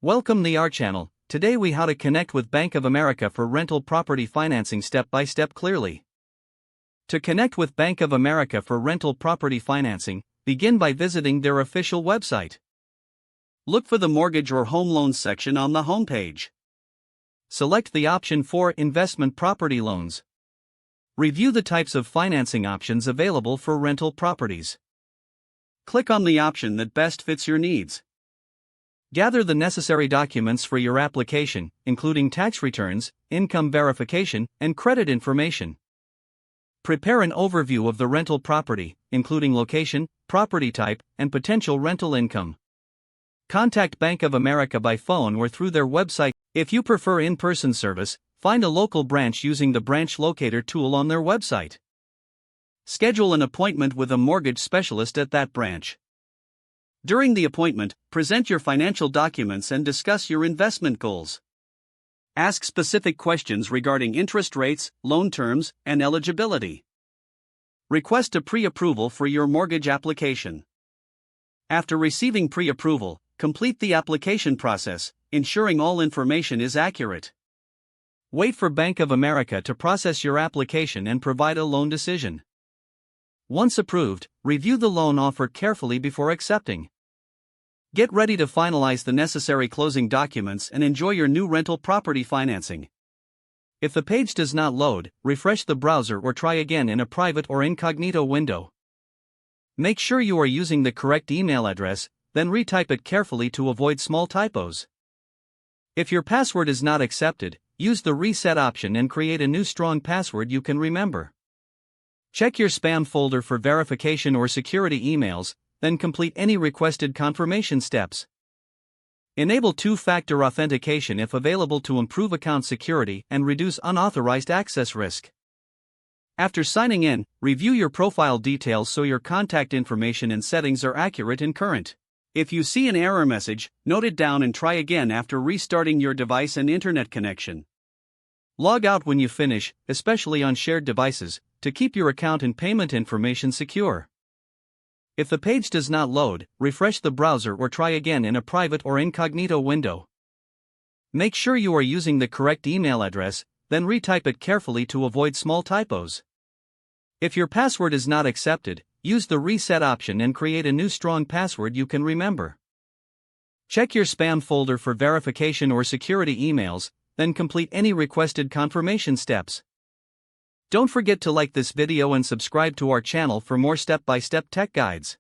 Welcome to our channel. Today we how to connect with Bank of America for rental property financing step by step clearly. To connect with Bank of America for rental property financing, begin by visiting their official website. Look for the mortgage or home loans section on the homepage. Select the option for investment property loans. Review the types of financing options available for rental properties. Click on the option that best fits your needs. Gather the necessary documents for your application, including tax returns, income verification, and credit information. Prepare an overview of the rental property, including location, property type, and potential rental income. Contact Bank of America by phone or through their website. If you prefer in-person service, find a local branch using the branch locator tool on their website. Schedule an appointment with a mortgage specialist at that branch. During the appointment, present your financial documents and discuss your investment goals. Ask specific questions regarding interest rates, loan terms, and eligibility. Request a pre-approval for your mortgage application. After receiving pre-approval, complete the application process, ensuring all information is accurate. Wait for Bank of America to process your application and provide a loan decision. Once approved, review the loan offer carefully before accepting. Get ready to finalize the necessary closing documents and enjoy your new rental property financing. If the page does not load, refresh the browser or try again in a private or incognito window. Make sure you are using the correct email address, then retype it carefully to avoid small typos. If your password is not accepted, use the reset option and create a new strong password you can remember. Check your spam folder for verification or security emails, then complete any requested confirmation steps. Enable two-factor authentication if available to improve account security and reduce unauthorized access risk. After signing in, review your profile details so your contact information and settings are accurate and current. If you see an error message, note it down and try again after restarting your device and internet connection. Log out when you finish, especially on shared devices, to keep your account and payment information secure. If the page does not load, refresh the browser or try again in a private or incognito window. Make sure you are using the correct email address, then retype it carefully to avoid small typos. If your password is not accepted, use the reset option and create a new strong password you can remember. Check your spam folder for verification or security emails, then complete any requested confirmation steps. Don't forget to like this video and subscribe to our channel for more step-by-step tech guides.